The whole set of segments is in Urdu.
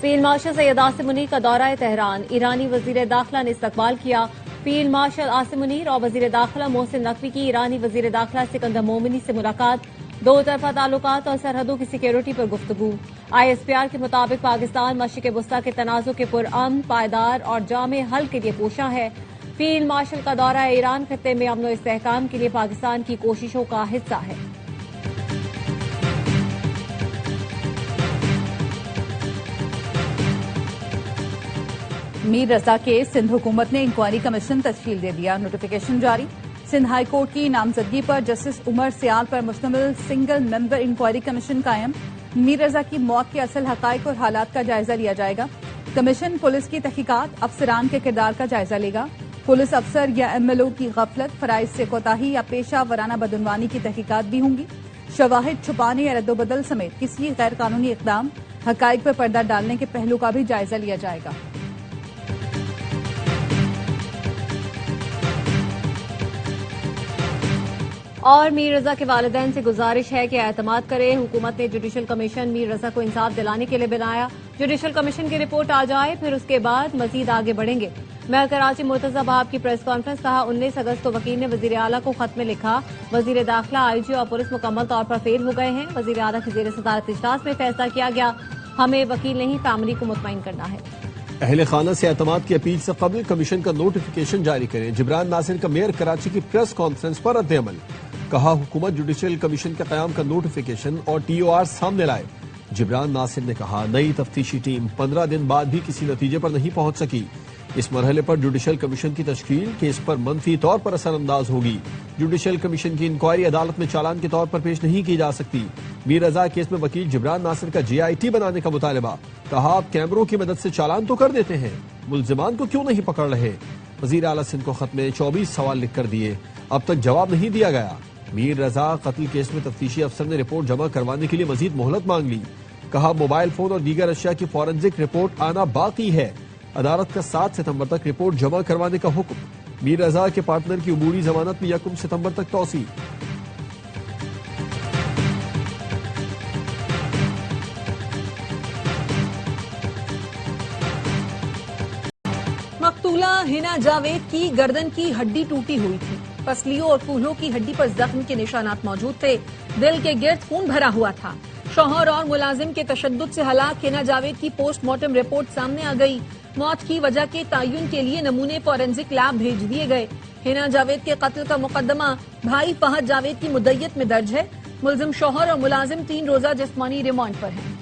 فیلڈ مارشل سید عاصم منیر کا دورہ تہران، ایرانی وزیر داخلہ نے استقبال کیا۔ فیلڈ مارشل عاصم منیر اور وزیر داخلہ محسن نقوی کی ایرانی وزیر داخلہ سکندر مومنی سے ملاقات، دو طرفہ تعلقات اور سرحدوں کی سیکیورٹی پر گفتگو۔ ISPR کے مطابق پاکستان مشرق وسطی کے تنازع کے پرامن، پائیدار اور جامع حل کے لیے کوشاں ہے۔ فیلڈ مارشل کا دورہ ایران خطے میں امن و استحکام کے لیے پاکستان کی کوششوں کا حصہ ہے۔ میر رضا کیس، سندھ حکومت نے انکوائری کمیشن تشکیل دے دیا، نوٹیفیکیشن جاری۔ سندھ ہائی کورٹ کی نامزدگی پر جسٹس عمر سیال پر مشتمل سنگل ممبر انکوائری کمیشن قائم۔ میر رضا کی موت کے اصل حقائق اور حالات کا جائزہ لیا جائے گا۔ کمیشن پولیس کی تحقیقات، افسران کے کردار کا جائزہ لے گا۔ پولیس افسر یا MLO کی غفلت، فرائض سے کوتاہی یا پیشہ ورانہ بدعنوانی کی تحقیقات بھی ہوں گی۔ شواہد چھپانے یا رد و بدل سمیت کسی غیر قانونی اقدام، حقائق پر پردہ ڈالنے کے پہلو کا بھی جائزہ لیا جائے گا۔ اور میر رضا کے والدین سے گزارش ہے کہ اعتماد کرے، حکومت نے جوڈیشل کمیشن میر رضا کو انصاف دلانے کے لیے بنایا۔ جوڈیشل کمیشن کی رپورٹ آ جائے پھر اس کے بعد مزید آگے بڑھیں گے۔ میئر کراچی مرتضی بہاب کی پریس کانفرنس، کہا 19 اگست کو وکیل نے وزیر اعلیٰ کو خط میں لکھا، وزیر داخلہ، IG اور پولیس مکمل طور پر فیل ہو گئے ہیں۔ وزیر اعلیٰ کی زیر صدارت اجلاس میں فیصلہ کیا گیا، ہمیں وکیل نہیں فیملی کو مطمئن کرنا ہے۔ اہل خانہ سے اعتماد کی اپیل سے قبل کمیشن کا نوٹیفیکیشن جاری کریں۔ جبران ناصر کا میئر کراچی کی پریس کانفرنس پر رد عمل، کہا حکومت جوڈیشل کمیشن کے قیام کا نوٹیفیکیشن اور TOR سامنے لائے۔ جبران ناصر نے کہا نئی تفتیشی ٹیم 15 دن بعد بھی کسی نتیجے پر نہیں پہنچ سکی۔ اس مرحلے پر جوڈیشل کمیشن کی تشکیل کیس پر منفی طور پر اثر انداز ہوگی۔ جوڈیشل کمیشن کی انکوائری عدالت میں چالان کے طور پر پیش نہیں کی جا سکتی۔ میر رضا کیس میں وکیل جبران ناصر کا JIT بنانے کا مطالبہ، کہا آپ کیمروں کی مدد سے چالان تو کر دیتے ہیں، ملزمان کو کیوں نہیں پکڑ رہے؟ وزیر اعلیٰ سندھ کو خط میں 24 سوال لکھ کر دیے، اب تک جواب نہیں دیا گیا۔ میر رضا قتل کیس میں تفتیشی افسر نے رپورٹ جمع کروانے کے لیے مزید مہلت مانگ لی، کہا موبائل فون اور دیگر اشیاء کی فورنزک رپورٹ آنا باقی ہے۔ عدالت کا 7 ستمبر تک رپورٹ جمع کروانے کا حکم۔ میر رضا کے پارٹنر کی عبوری ضمانت میں 1 ستمبر تک توسیع۔ مقتولہ ہنا جاوید کی گردن کی ہڈی ٹوٹی ہوئی تھی، پسلیوں اور پھولوں کی ہڈی پر زخم کے نشانات موجود تھے، دل کے گرد خون بھرا ہوا تھا۔ شوہر اور ملازم کے تشدد سے ہلاک ہنا جاوید کی پوسٹ مارٹم رپورٹ سامنے آ گئی۔ موت کی وجہ کے تعین کے لیے نمونے فورنزک لیب بھیج دیے گئے۔ ہنا جاوید کے قتل کا مقدمہ بھائی فہد جاوید کی مدعیت میں درج ہے۔ ملزم شوہر اور ملازم 3 روزہ جسمانی ریمانڈ پر ہیں۔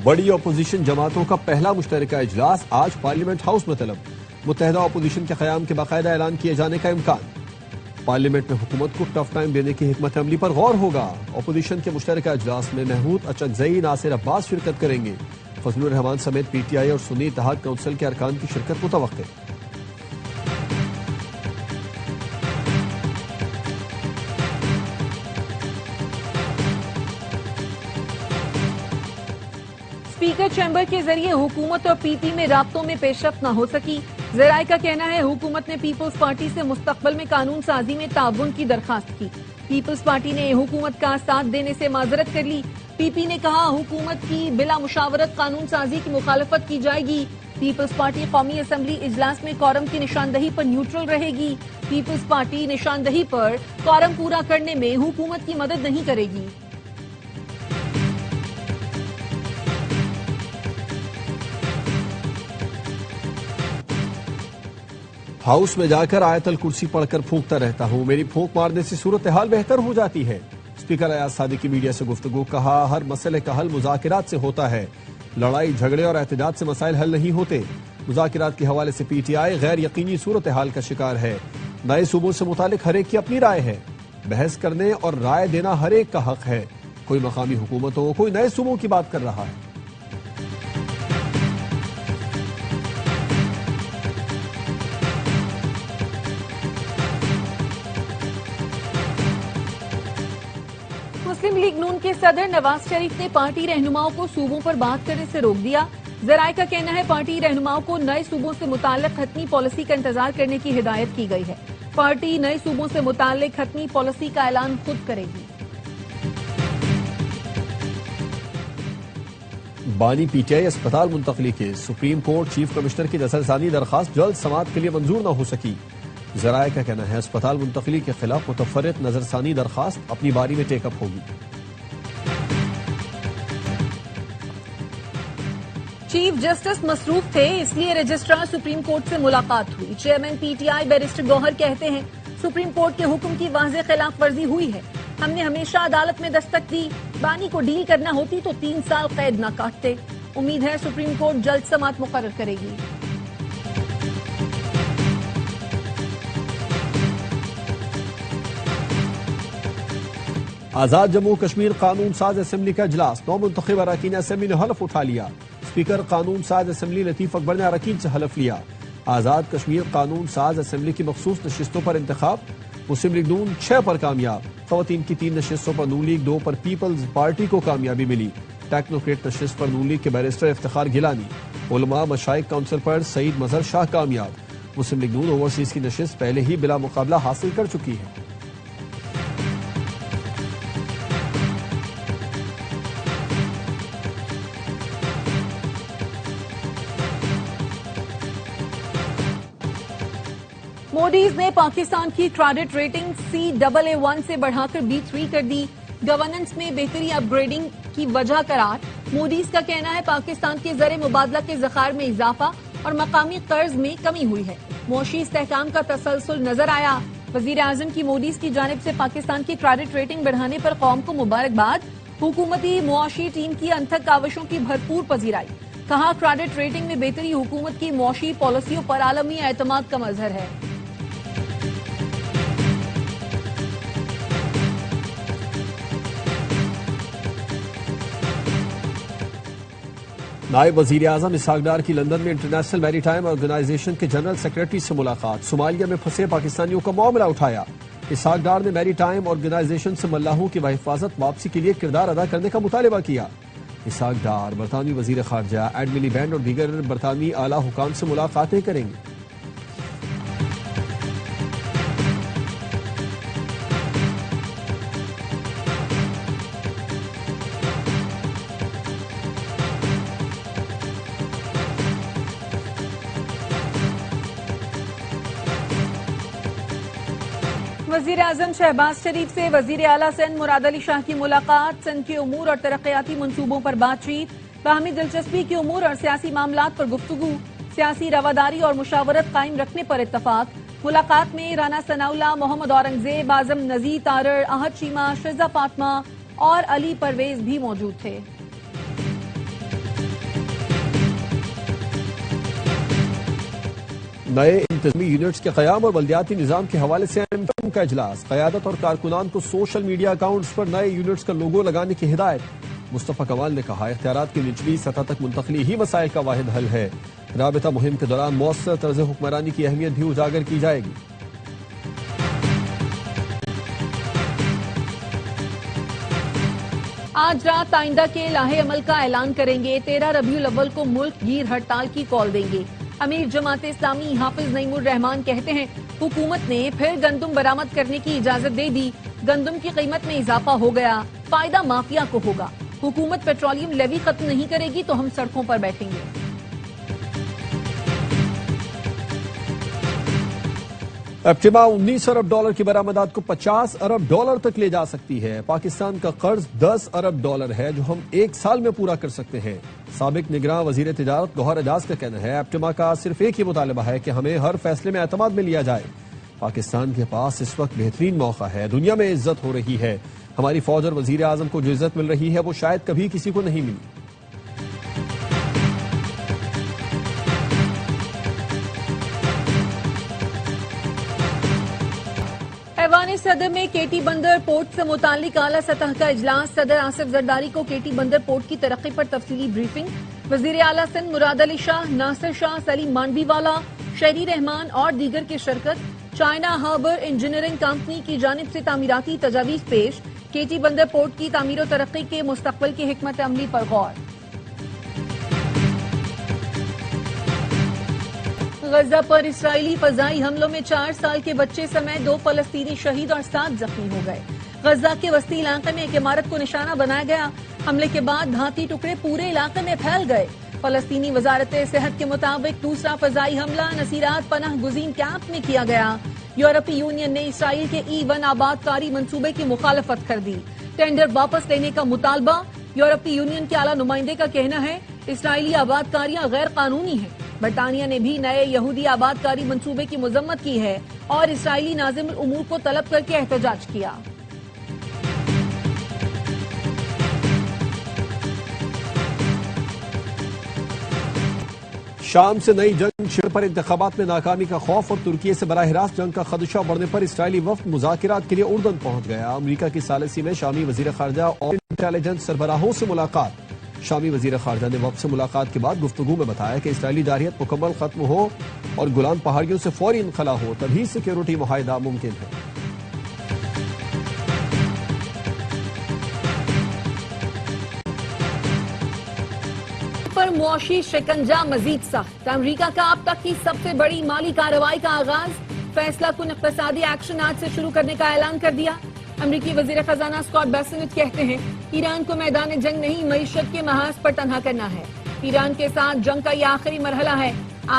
بڑی اپوزیشن جماعتوں کا پہلا مشترکہ اجلاس آج پارلیمنٹ ہاؤس میں طلب، متحدہ اپوزیشن کے قیام کے باقاعدہ اعلان کیے جانے کا امکان۔ پارلیمنٹ میں حکومت کو ٹف ٹائم دینے کی حکمت عملی پر غور ہوگا۔ اپوزیشن کے مشترکہ اجلاس میں محمود اچکزئی، ناصر عباس شرکت کریں گے۔ فضل الرحمان سمیت PTI اور سنی اتحاد کونسل کے ارکان کی شرکت متوقع۔ اسپیکر چیمبر کے ذریعے حکومت اور PP میں رابطوں میں پیش رفت نہ ہو سکی۔ ذرائع کا کہنا ہے حکومت نے پیپلز پارٹی سے مستقبل میں قانون سازی میں تعاون کی درخواست کی۔ پیپلز پارٹی نے حکومت کا ساتھ دینے سے معذرت کر لی۔ PP نے کہا حکومت کی بلا مشاورت قانون سازی کی مخالفت کی جائے گی۔ پیپلز پارٹی قومی اسمبلی اجلاس میں کورم کی نشاندہی پر نیوٹرل رہے گی۔ پیپلز پارٹی نشاندہی پر کورم پورا کرنے میں حکومت کی مدد نہیں کرے گی۔ ہاؤس میں جا کر آیت الکرسی پڑھ کر پھونکتا رہتا ہوں، میری پھونک مارنے سے صورتحال بہتر ہو جاتی ہے۔ اسپیکر ایاز صادقی میڈیا سے گفتگو، کہا ہر مسئلے کا حل مذاکرات سے ہوتا ہے، لڑائی جھگڑے اور احتجاج سے مسائل حل نہیں ہوتے۔ مذاکرات کے حوالے سے PTI غیر یقینی صورتحال کا شکار ہے، نئے صوبوں سے متعلق ہر ایک کی اپنی رائے ہے، بحث کرنے اور رائے دینا ہر ایک کا حق ہے، کوئی مقامی حکومتوں کوئی نئے صوبوں کی بات کر رہا ہے۔ مسلم لیگ نون کے صدر نواز شریف نے پارٹی رہنماؤں کو صوبوں پر بات کرنے سے روک دیا۔ ذرائع کا کہنا ہے پارٹی رہنماؤں کو نئے صوبوں سے متعلق حتمی پالیسی کا انتظار کرنے کی ہدایت کی گئی ہے۔ پارٹی نئے صوبوں سے متعلق حتمی پالیسی کا اعلان خود کرے گی۔ بانی پی ٹی آئی اسپتال منتقلی کے سپریم کورٹ چیف کمشنر کی نظر ثانی درخواست جلد سماعت کے لیے منظور نہ ہو سکی. ذرائع کا کہنا ہے اسپتال منتقلی کے خلاف متفرق نظر ثانی درخواست اپنی باری میں ٹیک اپ ہوگی. چیف جسٹس مصروف تھے، اس لیے رجسٹرار سپریم کورٹ سے ملاقات ہوئی. Chairman P T I barrister Gohar کہتے ہیں سپریم کورٹ کے حکم کی واضح خلاف ورزی ہوئی ہے. ہم نے ہمیشہ عدالت میں دستک دی، بانی کو ڈیل کرنا ہوتی تو 3 سال قید نہ کاٹتے. امید ہے سپریم کورٹ جلد سماعت مقرر کرے گی. آزاد جموں کشمیر قانون ساز اسمبلی کا اجلاس، 9 منتخب اراکین اسمبلی نے حلف اٹھا لیا. اسپیکر قانون ساز اسمبلی لطیف اکبر نے اراکین سے حلف لیا. آزاد کشمیر قانون ساز اسمبلی کی مخصوص نشستوں پر انتخاب، مسلم لیگ نون 6 پر کامیاب. خواتین کی 3 نشستوں پر نون لیگ 2 پر پیپلز پارٹی کو کامیابی ملی. ٹیکنوکریٹ نشست پر نون لیگ کے بیرسٹر افتخار گیلانی. علماء مشائخ کونسل پر سعید مظہر شاہ کامیاب. مسلم لیگ نون اوورسیز کی نشست پہلے ہی بلا مقابلہ حاصل کر چکی ہے. موڈیز نے پاکستان کی کریڈٹ ریٹنگ CAA1 سے بڑھا کر B3 کر دی. گورننس میں بہتری اپ گریڈنگ کی وجہ قرار. موڈیز کا کہنا ہے پاکستان کے زر مبادلہ کے ذخائر میں اضافہ اور مقامی قرض میں کمی ہوئی ہے. معاشی استحکام کا تسلسل نظر آیا. وزیر اعظم کی موڈیز کی جانب سے پاکستان کی کریڈٹ ریٹنگ بڑھانے پر قوم کو مبارکباد. حکومتی معاشی ٹیم کی انتھک کاوشوں کی بھرپور پذیرائی. کہا کریڈٹ ریٹنگ میں بہتری حکومت کی معاشی پالیسیوں پر عالمی اعتماد کا مظہر ہے. نائب وزیر اعظم اسحاق ڈار کی لندن میں انٹرنیشنل میری ٹائم آرگنائزیشن کے جنرل سیکرٹری سے ملاقات. صومالیہ میں پھنسے پاکستانیوں کا معاملہ اٹھایا. اسحاق ڈار نے میری ٹائم آرگنائزیشن سے ملاحوں کی بحفاظت واپسی کے لیے کردار ادا کرنے کا مطالبہ کیا. اسحاق ڈار برطانوی وزیر خارجہ ایڈ ملیبینڈ اور دیگر برطانوی اعلیٰ حکام سے ملاقاتیں کریں گے. وزیر اعظم شہباز شریف سے وزیر اعلیٰ سندھ مراد علی شاہ کی ملاقات. سندھ کے امور اور ترقیاتی منصوبوں پر بات چیت. باہمی دلچسپی کے امور اور سیاسی معاملات پر گفتگو. سیاسی رواداری اور مشاورت قائم رکھنے پر اتفاق. ملاقات میں رانا ثناء اللہ، محمد اورنگزیب، اعظم نذیر تارڑ، احد چیمہ، شیزہ فاطمہ اور علی پرویز بھی موجود تھے. نئے انتظامی یونٹس کے قیام اور بلدیاتی نظام کے حوالے سے ایم کا اجلاس. قیادت اور کارکنان کو سوشل میڈیا اکاؤنٹس پر نئے یونٹس کا لوگو لگانے کی ہدایت. مصطفیٰ کمال نے کہا اختیارات کی نچلی سطح تک منتقلی ہی مسائل کا واحد حل ہے. رابطہ مہم کے دوران مؤثر طرز حکمرانی کی اہمیت بھی اجاگر کی جائے گی. آج رات آئندہ کے لاہے عمل کا اعلان کریں گے. 13 ربیع الاول کو ملک گیر ہڑتال کی کال دیں گے. امیر جماعت اسلامی حافظ نعیم الرحمان کہتے ہیں حکومت نے پھر گندم برآمد کرنے کی اجازت دے دی. گندم کی قیمت میں اضافہ ہو گیا، فائدہ مافیا کو ہوگا. حکومت پیٹرولیم لیوی ختم نہیں کرے گی تو ہم سڑکوں پر بیٹھیں گے. ایپٹما $19 ارب کی برآمدات کو $50 ارب تک لے جا سکتی ہے. پاکستان کا قرض $10 ارب ہے جو ہم 1 سال میں پورا کر سکتے ہیں. سابق نگراں وزیر تجارت گوہر اعجاز کا کہنا ہے ایپٹما کا صرف ایک ہی مطالبہ ہے کہ ہمیں ہر فیصلے میں اعتماد میں لیا جائے. پاکستان کے پاس اس وقت بہترین موقع ہے. دنیا میں عزت ہو رہی ہے. ہماری فوج اور وزیر اعظم کو جو عزت مل رہی ہے وہ شاید کبھی کسی کو نہیں ملی. ایوان صدر میں کیٹی بندر پورٹ سے متعلق اعلیٰ سطح کا اجلاس. صدر آصف زرداری کو کیٹی بندر پورٹ کی ترقی پر تفصیلی بریفنگ. وزیر اعلیٰ سندھ مراد علی شاہ، ناصر شاہ، سلیم مانڈوی والا، شہری رحمان اور دیگر کی شرکت. چائنا ہاربر انجینئرنگ کمپنی کی جانب سے تعمیراتی تجاویز پیش. کیٹی بندر پورٹ کی تعمیر و ترقی کے مستقبل کی حکمت عملی پر غور. غزہ پر اسرائیلی فضائی حملوں میں 4 سال کے بچے سمیت 2 فلسطینی شہید اور 7 زخمی ہو گئے. غزہ کے وسطی علاقے میں ایک عمارت کو نشانہ بنایا گیا. حملے کے بعد دھاتی ٹکڑے پورے علاقے میں پھیل گئے. فلسطینی وزارت صحت کے مطابق دوسرا فضائی حملہ نصیرات پناہ گزین کیمپ میں کیا گیا. یورپی یونین نے اسرائیل کے E1 آباد کاری منصوبے کی مخالفت کر دی. ٹینڈر واپس لینے کا مطالبہ. یورپی یونین کے اعلیٰ نمائندے کا کہنا ہے اسرائیلی آباد کاریاں غیر قانونی ہیں. برطانیہ نے بھی نئے یہودی آباد کاری منصوبے کی مذمت کی ہے اور اسرائیلی ناظم الامور کو طلب کر کے احتجاج کیا. شام سے نئی جنگ چھڑ پر انتخابات میں ناکامی کا خوف اور ترکی سے براہ راست جنگ کا خدشہ بڑھنے پر اسرائیلی وفد مذاکرات کے لیے اردن پہنچ گیا. امریکہ کی ثالثی میں شامی وزیر خارجہ اور انٹیلیجنس سربراہوں سے ملاقات. شامی وزیر خارجہ نے وفد سے ملاقات کے بعد گفتگو میں بتایا کہ اسرائیلی جارحیت مکمل ختم ہو اور گولان پہاڑیوں سے فوری انخلا ہو تبھی سیکیورٹی معاہدہ ممکن ہے. پر معاشی شکنجہ مزید سخت. امریکہ کا اب تک کی سب سے بڑی مالی کارروائی کا آغاز. فیصلہ کن اقتصادی ایکشن آج سے شروع کرنے کا اعلان کر دیا. امریکی وزیر خزانہ اسکاٹ بیسنٹ کہتے ہیں ایران کو میدان جنگ نہیں معیشت کے محاذ پر تنہا کرنا ہے. ایران کے ساتھ جنگ کا یہ آخری مرحلہ ہے.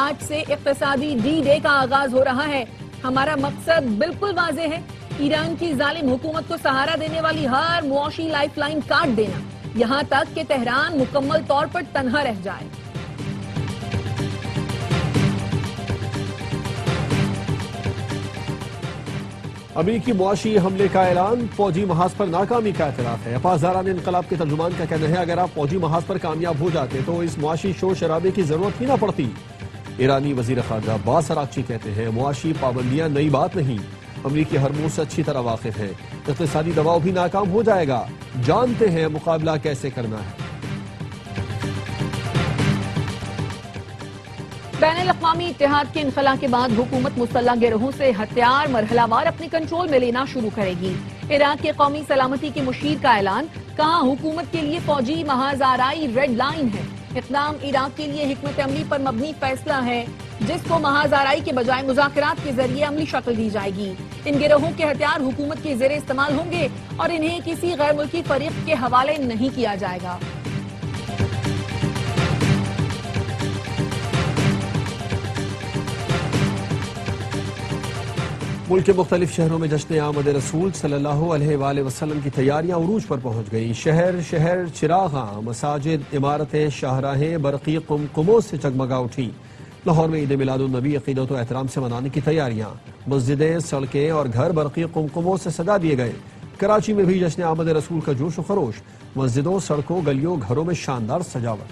آج سے اقتصادی ڈی ڈے کا آغاز ہو رہا ہے. ہمارا مقصد بالکل واضح ہے. ایران کی ظالم حکومت کو سہارا دینے والی ہر معاشی لائف لائن کاٹ دینا یہاں تک کہ تہران مکمل طور پر تنہا رہ جائے. امریکی معاشی حملے کا اعلان. فوجی محاذ پر ناکامی کا اعتراف ہے. پاسداران انقلاب کے ترجمان کا کہنا ہے اگر آپ فوجی محاذ پر کامیاب ہو جاتے تو اس معاشی شور شرابے کی ضرورت ہی نہ پڑتی. ایرانی وزیر خارجہ عباس اراغچی کہتے ہیں معاشی پابندیاں نئی بات نہیں. امریکی ہرموز سے اچھی طرح واقف ہے. اقتصادی دباؤ بھی ناکام ہو جائے گا. جانتے ہیں مقابلہ کیسے کرنا ہے. بین الاقوامی اتحاد کے انخلا کے بعد حکومت مسلح گروہوں سے ہتھیار مرحلہ وار اپنے کنٹرول میں لینا شروع کرے گی. عراق کے قومی سلامتی کے مشیر کا اعلان. کہا حکومت کے لیے فوجی محاذ آرائی ریڈ لائن ہے. اقدام عراق کے لیے حکمت عملی پر مبنی فیصلہ ہے جس کو محاذ آرائی کے بجائے مذاکرات کے ذریعے عملی شکل دی جائے گی. ان گروہوں کے ہتھیار حکومت کے زیر استعمال ہوں گے اور انہیں کسی غیر ملکی فریق کے حوالے نہیں کیا جائے گا. ملک کے مختلف شہروں میں جشن آمد رسول صلی اللہ علیہ وآلہ وسلم کی تیاریاں عروج پر پہنچ گئیں. شہر شہر چراغاں، مساجد، عمارتیں، شاہراہیں برقی قمقموں سے جگمگا اٹھی. لاہور میں عید میلاد النبی عقیدت و احترام سے منانے کی تیاریاں. مسجدیں، سڑکیں اور گھر برقی قمقموں سے سجا دیے گئے. کراچی میں بھی جشن آمد رسول کا جوش و خروش. مسجدوں، سڑکوں، گلیوں، گھروں میں شاندار سجاوٹ.